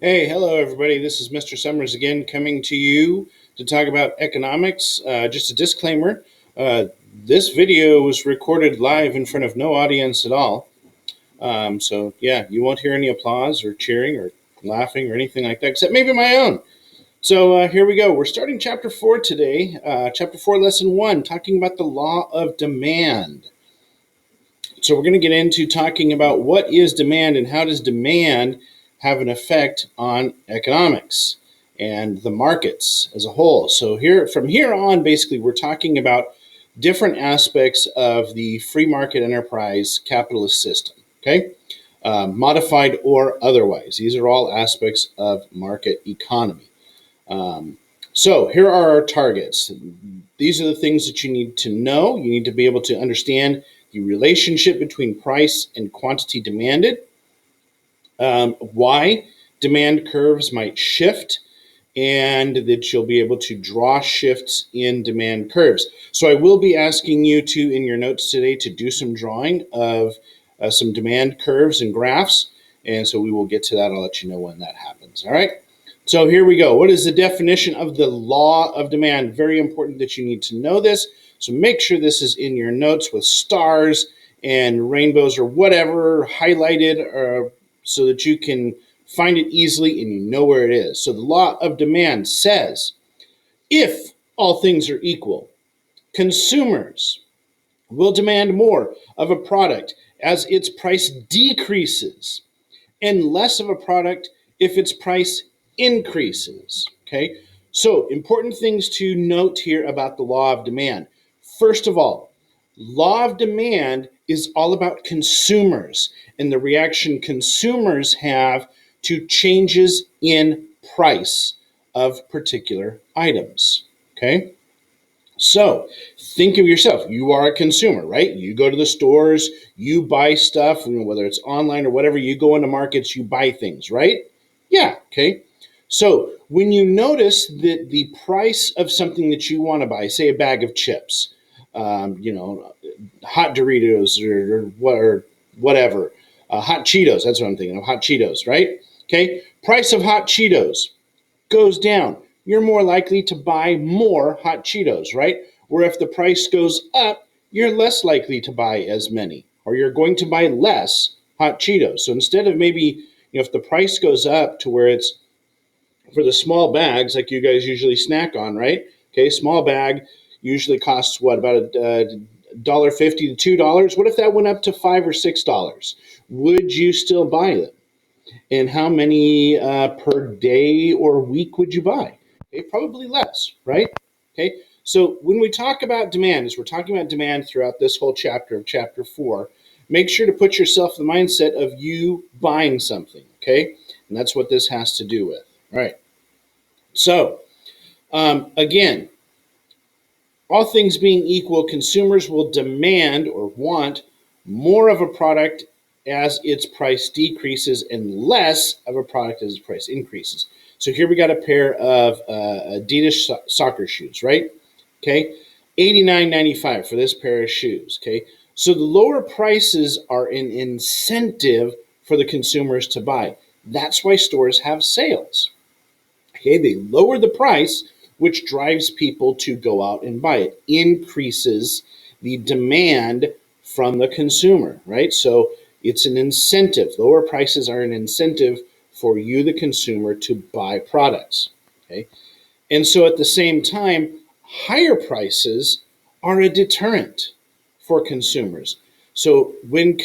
Hey, hello everybody. This is Mr. Summers again coming to you to talk about economics. Just a disclaimer, uh, this video was recorded live in front of no audience at all. So yeah, you won't hear any applause or cheering or laughing or anything like that, except maybe my own. So here we go. We're starting chapter 4 today, chapter 4, lesson 1, talking about the law of demand. So we're going to get into talking about what is demand and how does demand have an effect on economics and the markets as a whole. So from here on, basically, we're talking about different aspects of the free market enterprise capitalist system. Okay, modified or otherwise, these are all aspects of market economy. So here are our targets. These are the things that you need to know. You need to be able to understand the relationship between price and quantity demanded, why demand curves might shift, and that you'll be able to draw shifts in demand curves. So I will be asking you to, in your notes today, to do some drawing of some demand curves and graphs. And so we will get to that. I'll let you know when that happens. All right. So here we go. What is the definition of the law of demand? Very important that you need to know this. So make sure this is in your notes with stars and rainbows or whatever highlighted so that you can find it easily and you know where it is. So the law of demand says, if all things are equal, consumers will demand more of a product as its price decreases and less of a product if its price increases. Okay, so important things to note here about the law of demand. First of all, law of demand is all about consumers and the reaction consumers have to changes in price of particular items. Okay, so think of yourself. You are a consumer, right? You go to the stores, you buy stuff, whether it's online or whatever, you go into markets, you buy things, right? Yeah, okay. So when you notice that the price of something that you want to buy, say a bag of chips, hot Doritos or whatever, hot Cheetos, that's what I'm thinking of, hot Cheetos, right? Okay, price of hot Cheetos goes down, you're more likely to buy more hot Cheetos, right? Where if the price goes up, you're less likely to buy as many, or you're going to buy less hot Cheetos. So instead of maybe, if the price goes up to where it's for the small bags, like you guys usually snack on, right? Okay, small bag usually costs what, about $1.50 to $2. What if that went up to $5 or $6? Would you still buy them? And how many per day or week would you buy? Okay, probably less, right? Okay, so when we talk about demand, as we're talking about demand throughout this whole chapter of chapter 4, make sure to put yourself in the mindset of you buying something, okay? And that's what this has to do with. All right. So, again, all things being equal, consumers will demand or want more of a product as its price decreases and less of a product as its price increases. So here we got a pair of Adidas soccer shoes, right? Okay, $89.95 for this pair of shoes. Okay, so the lower prices are an incentive for the consumers to buy. That's why stores have sales. Okay, they lower the price, which drives people to go out and buy it, increases the demand from the consumer, right? So it's an incentive. Lower prices are an incentive for you, the consumer, to buy products. Okay, and so at the same time, higher prices are a deterrent for consumers. So when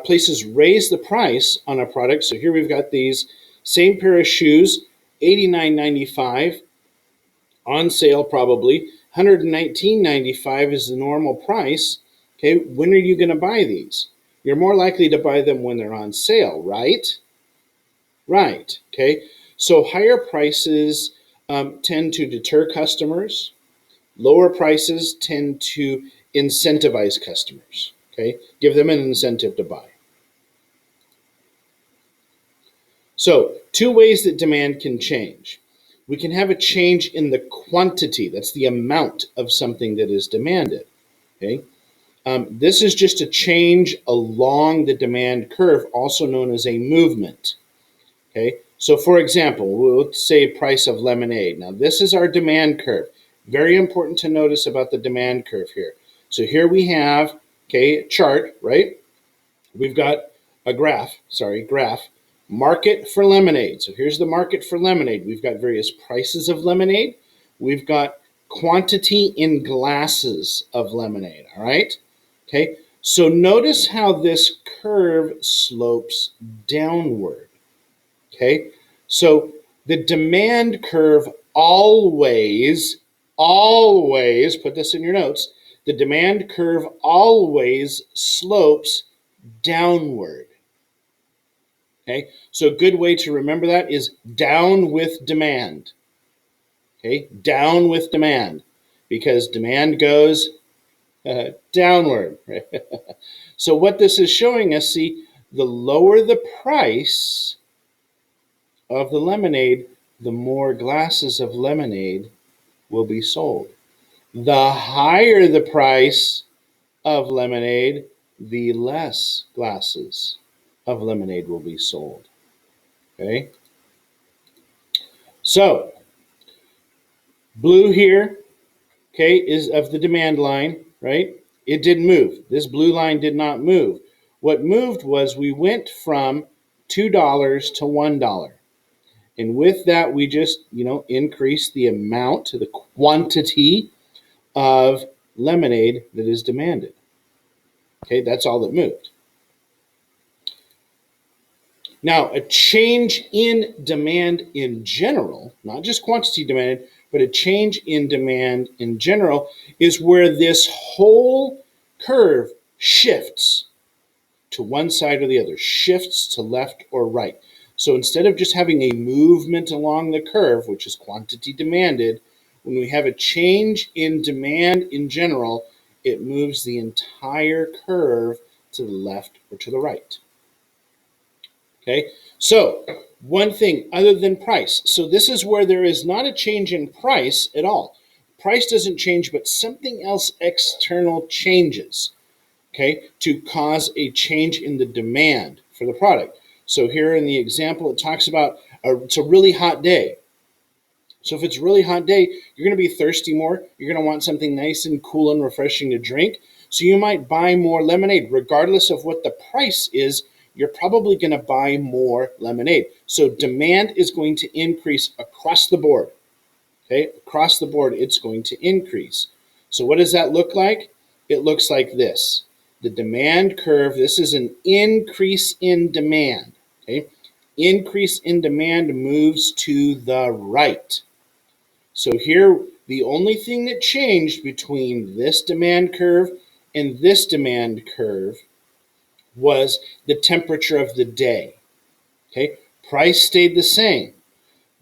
places raise the price on a product, so here we've got these same pair of shoes, $89.95 on sale, probably $119.95 is the normal price. Okay, when are you going to buy these? You're more likely to buy them when they're on sale, right? Right. Okay, so higher prices tend to deter customers. Lower prices tend to incentivize customers. Okay, give them an incentive to buy. So, two ways that demand can change. We can have a change in the quantity, that's the amount of something that is demanded. Okay, this is just a change along the demand curve, also known as a movement. Okay, so for example, let's say price of lemonade. Now this is our demand curve. Very important to notice about the demand curve here. So here we have, okay, a chart, right? We've got a graph, market for lemonade. So here's the market for lemonade. We've got various prices of lemonade. We've got quantity in glasses of lemonade, all right? Okay, so notice how this curve slopes downward. Okay, so the demand curve always, put this in your notes, the demand curve always slopes downward. Okay, so a good way to remember that is down with demand. Okay, down with demand, because demand goes downward. So what this is showing us, see, the lower the price of the lemonade, the more glasses of lemonade will be sold. The higher the price of lemonade, the less glasses of lemonade will be sold. Okay? So, blue here, okay, is of the demand line, right? It didn't move. This blue line did not move. What moved was we went from $2 to $1. And with that, we just, increase the amount, the quantity of lemonade that is demanded. Okay, that's all that moved. Now, a change in demand in general, not just quantity demanded, but a change in demand in general is where this whole curve shifts to one side or the other, shifts to left or right. So instead of just having a movement along the curve, which is quantity demanded, when we have a change in demand in general, it moves the entire curve to the left or to the right. Okay, so one thing other than price. So this is where there is not a change in price at all. Price doesn't change, but something else external changes, okay, to cause a change in the demand for the product. So here in the example, it talks about it's a really hot day. So if it's a really hot day, you're going to be thirsty more. You're going to want something nice and cool and refreshing to drink. So you might buy more lemonade. Regardless of what the price is, you're probably going to buy more lemonade. So demand is going to increase across the board. Okay, across the board, it's going to increase. So what does that look like? It looks like this. The demand curve, this is an increase in demand. Okay, increase in demand moves to the right. So here, the only thing that changed between this demand curve and this demand curve was the temperature of the day. Okay, price stayed the same,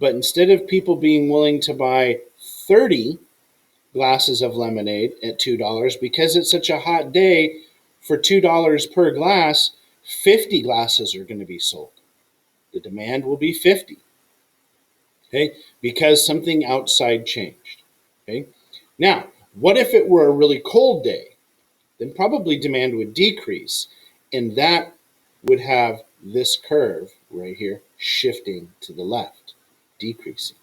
but instead of people being willing to buy 30 glasses of lemonade at $2, because it's such a hot day, for $2 per glass, 50 glasses are going to be sold. The demand will be 50. Okay, because something outside changed. Okay, now what if it were a really cold day? Then probably demand would decrease, and that would have this curve right here shifting to the left, decreasing.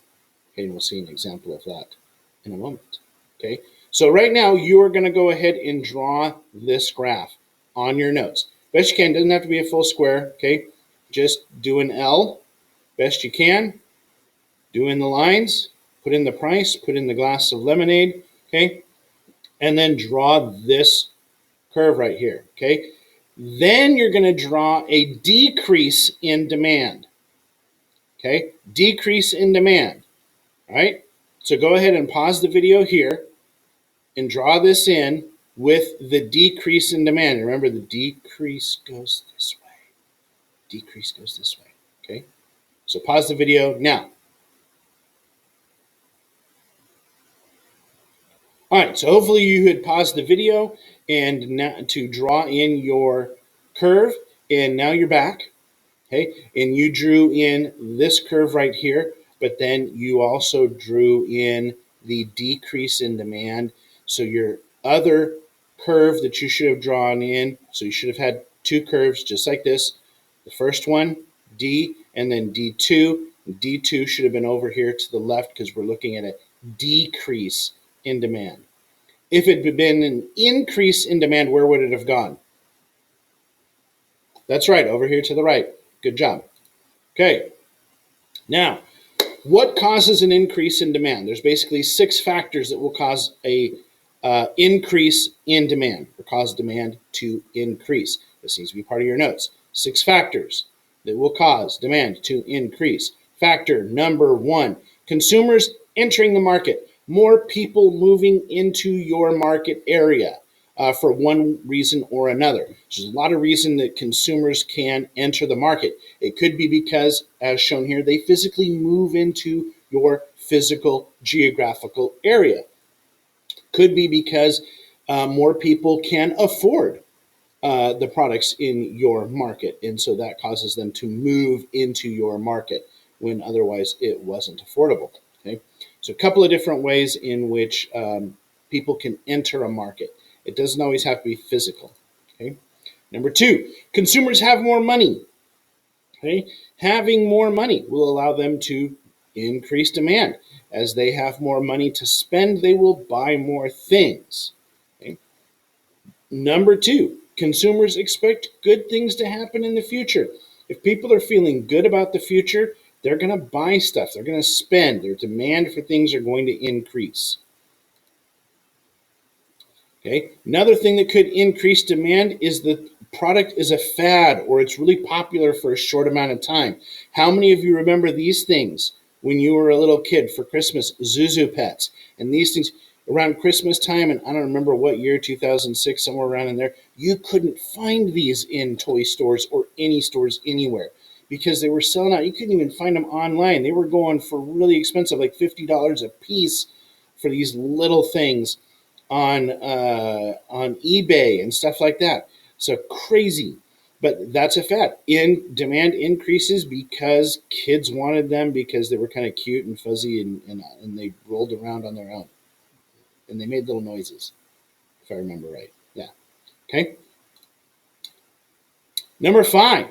Okay, and we'll see an example of that in a moment. Okay, so right now you are going to go ahead and draw this graph on your notes. Best you can, doesn't have to be a full square. Okay, just do an L best you can. Do in the lines, put in the price, put in the glass of lemonade, okay? And then draw this curve right here, okay? Then you're going to draw a decrease in demand, okay? Decrease in demand, all right? So go ahead and pause the video here and draw this in with the decrease in demand. Remember, the decrease goes this way. Decrease goes this way, okay? So pause the video now. All right, so hopefully you had paused the video and now to draw in your curve, and now you're back, okay? And you drew in this curve right here, but then you also drew in the decrease in demand. So your other curve that you should have drawn in, so you should have had two curves just like this. The first one, D, and then D2. D2 should have been over here to the left because we're looking at a decrease in demand. If it had been an increase in demand, where would it have gone? That's right, over here to the right. Good job. Okay, now, what causes an increase in demand? There's basically 6 factors that will cause a increase in demand or cause demand to increase. This needs to be part of your notes. 6 factors that will cause demand to increase. Factor number 1, consumers entering the market. More people moving into your market area for one reason or another. There's a lot of reason that consumers can enter the market. It could be because, as shown here, they physically move into your physical geographical area. Could be because more people can afford the products in your market, and so that causes them to move into your market when otherwise it wasn't affordable. Okay, so a couple of different ways in which people can enter a market. It doesn't always have to be physical. Okay, number 2, consumers have more money. Okay, having more money will allow them to increase demand. As they have more money to spend, they will buy more things. Okay. Number 2, consumers expect good things to happen in the future. If people are feeling good about the future, they're going to buy stuff. They're going to spend. Their demand for things are going to increase. Okay. Another thing that could increase demand is the product is a fad or it's really popular for a short amount of time. How many of you remember these things when you were a little kid for Christmas? Zuzu pets. And these things around Christmas time, and I don't remember what year, 2006, somewhere around in there, you couldn't find these in toy stores or any stores anywhere because they were selling out. You couldn't even find them online. They were going for really expensive, like $50 a piece for these little things on eBay and stuff like that. So crazy, but that's a fad. In demand increases because kids wanted them because they were kind of cute and fuzzy and they rolled around on their own and they made little noises, if I remember right. Yeah. Okay. Number 5,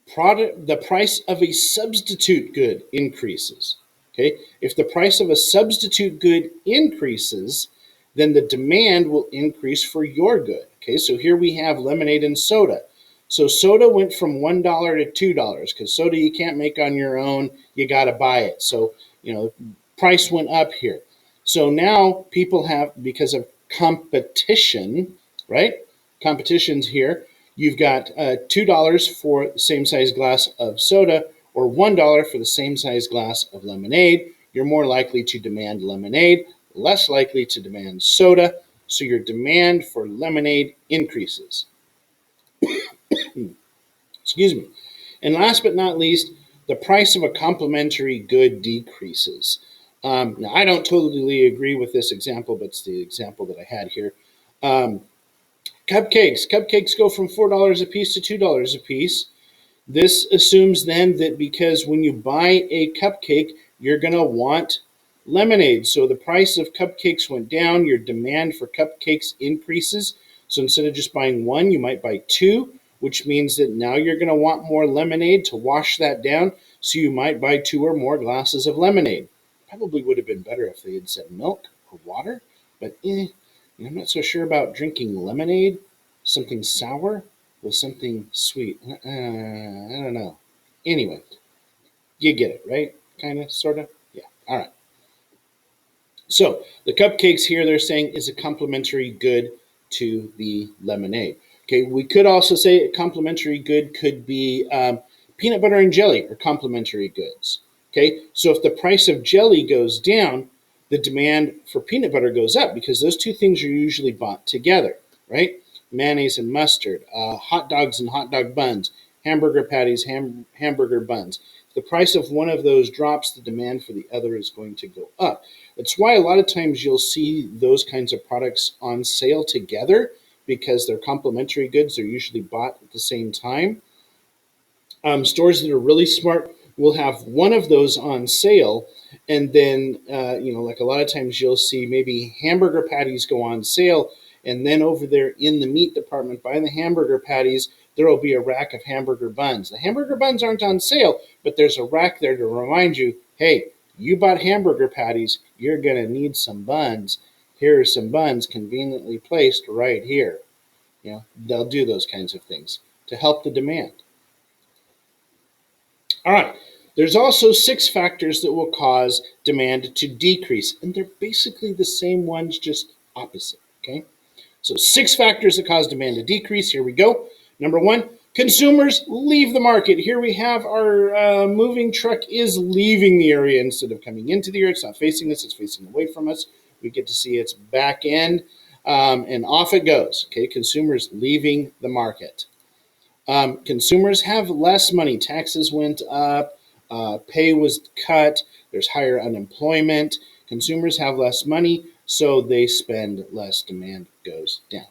the price of a substitute good increases. Okay, if the price of a substitute good increases, then the demand will increase for your good. Okay, so here we have lemonade and soda. So soda went from $1 to $2 because soda you can't make on your own, you got to buy it. So, price went up here. So now people have, because of competition, right? Competition's here. You've got $2 for the same size glass of soda or $1 for the same size glass of lemonade. You're more likely to demand lemonade, less likely to demand soda, so your demand for lemonade increases. Excuse me. And last but not least, the price of a complementary good decreases. Now, I don't totally agree with this example, but it's the example that I had here. Cupcakes. Cupcakes go from $4 a piece to $2 a piece. This assumes then that because when you buy a cupcake, you're going to want lemonade. So the price of cupcakes went down, your demand for cupcakes increases. So instead of just buying one, you might buy 2, which means that now you're going to want more lemonade to wash that down. So you might buy 2 or more glasses of lemonade. Probably would have been better if they had said milk or water, but I'm not so sure about drinking lemonade, something sour with something sweet. I don't know. Anyway, you get it, right? Kind of, sort of? Yeah. All right. So the cupcakes here, they're saying, is a complementary good to the lemonade. Okay, we could also say a complementary good could be peanut butter and jelly are complementary goods. Okay, so if the price of jelly goes down, the demand for peanut butter goes up because those two things are usually bought together, right? Mayonnaise and mustard, hot dogs and hot dog buns, hamburger patties, hamburger buns. If the price of one of those drops, the demand for the other is going to go up. That's why a lot of times you'll see those kinds of products on sale together because they're complementary goods. They're usually bought at the same time. Stores that are really smart will have one of those on sale, and then like a lot of times you'll see maybe hamburger patties go on sale, and then over there in the meat department by the hamburger patties, there will be a rack of hamburger buns. The hamburger buns aren't on sale, but there's a rack there to remind you, hey, you bought hamburger patties, you're going to need some buns. Here are some buns conveniently placed right here. They'll do those kinds of things to help the demand. All right. There's also 6 factors that will cause demand to decrease, and they're basically the same ones, just opposite. Okay. So 6 factors that cause demand to decrease. Here we go. Number 1, consumers leave the market. Here we have our moving truck is leaving the area instead of coming into the area. It's not facing us, it's facing away from us. We get to see its back end, and off it goes. Okay, consumers leaving the market. Consumers have less money. Taxes went up, pay was cut, there's higher unemployment. Consumers have less money, so they spend less. Demand goes down.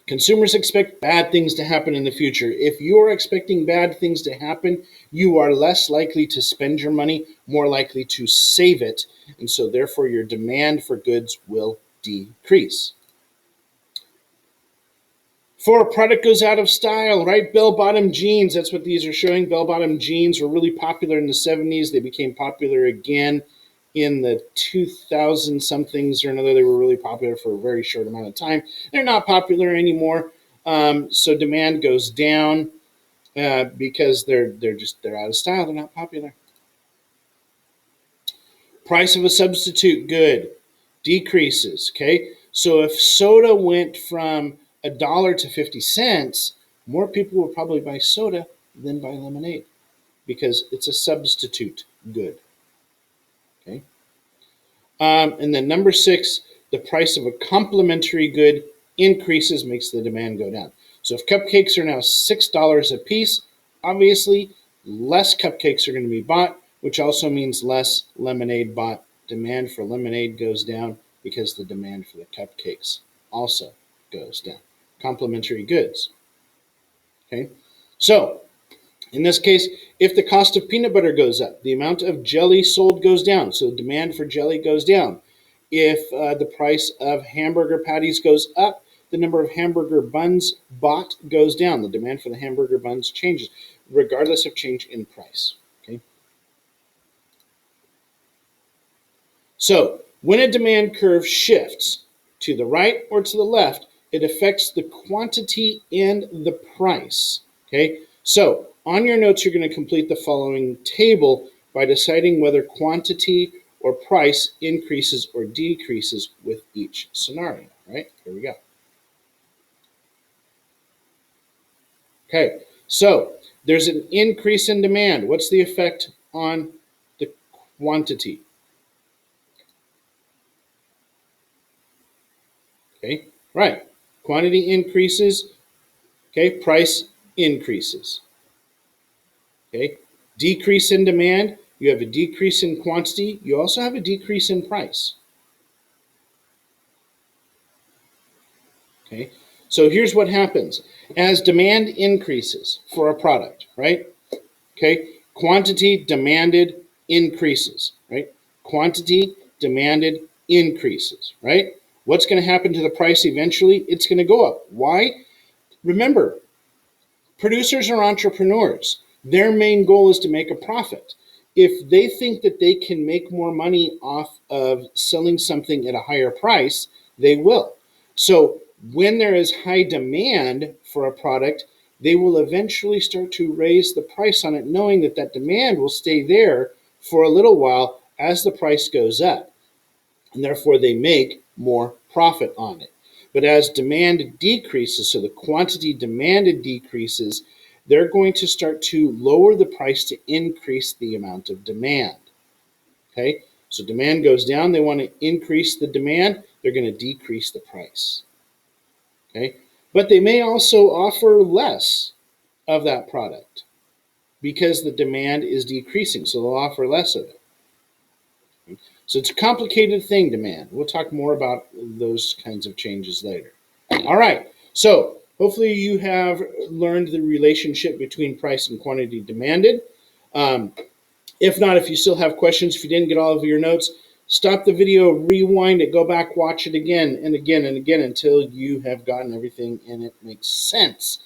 Consumers expect bad things to happen in the future. If you're expecting bad things to happen, you are less likely to spend your money, more likely to save it, and so therefore your demand for goods will decrease. For a product goes out of style, right? Bell-bottom jeans, that's what these are showing. Bell-bottom jeans were really popular in the 70s. They became popular again in the 2000 somethings or another. They were really popular for a very short amount of time. They're not popular anymore. So demand goes down because they're out of style. They're not popular. Price of a substitute good decreases. Okay, so if soda went from $1 to 50 cents, more people will probably buy soda than buy lemonade because it's a substitute good. Okay. And then number 6, the price of a complementary good increases, makes the demand go down. So if cupcakes are now $6 a piece, obviously less cupcakes are going to be bought, which also means less lemonade bought. Demand for lemonade goes down because the demand for the cupcakes also goes down. Complementary goods. Okay, so in this case, if the cost of peanut butter goes up, the amount of jelly sold goes down, so demand for jelly goes down. If the price of hamburger patties goes up, the number of hamburger buns bought goes down. The demand for the hamburger buns changes, regardless of change in price. Okay. So when a demand curve shifts to the right or to the left, it affects the quantity and the price. Okay. So on your notes, you're going to complete the following table by deciding whether quantity or price increases or decreases with each scenario. Right? Here we go. Okay, so there's an increase in demand. What's the effect on the quantity? Okay, right. Quantity increases. Okay, price increases. Okay, decrease in demand. You have a decrease in quantity. You also have a decrease in price. Okay, so here's what happens. As demand increases for a product, right? Okay, quantity demanded increases, right? Quantity demanded increases, right? What's going to happen to the price eventually? It's going to go up. Why? Remember, producers are entrepreneurs. Their main goal is to make a profit. If they think that they can make more money off of selling something at a higher price, they will. So when there is high demand for a product, they will eventually start to raise the price on it, knowing that that demand will stay there for a little while as the price goes up. And therefore, they make more profit on it. But as demand decreases, so the quantity demanded decreases, they're going to start to lower the price to increase the amount of demand. Okay, so demand goes down. They want to increase the demand. They're going to decrease the price. Okay, but they may also offer less of that product because the demand is decreasing. So they'll offer less of it. So it's a complicated thing, demand. We'll talk more about those kinds of changes later. All right, so hopefully you have learned the relationship between price and quantity demanded. If not, if you still have questions, if you didn't get all of your notes, stop the video, rewind it, go back, watch it again and again and again until you have gotten everything and it makes sense.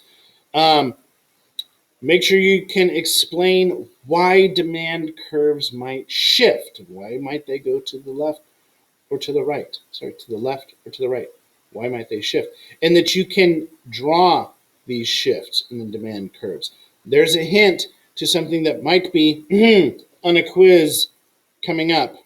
Make sure you can explain why demand curves might shift. Why might they go to the left or to the right? Sorry, to the left or to the right. Why might they shift? And that you can draw these shifts in the demand curves. There's a hint to something that might be on a quiz coming up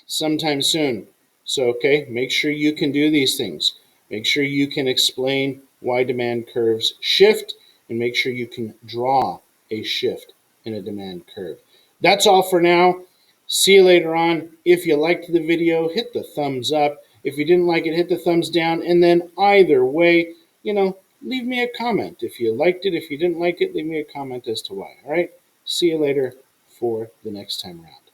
sometime soon. So, okay, make sure you can do these things. Make sure you can explain why demand curves shift, and make sure you can draw a shift in a demand curve. That's all for now. See you later on. If you liked the video, hit the thumbs up. If you didn't like it, hit the thumbs down. And then either way, leave me a comment. If you liked it, if you didn't like it, leave me a comment as to why. All right? See you later for the next time around.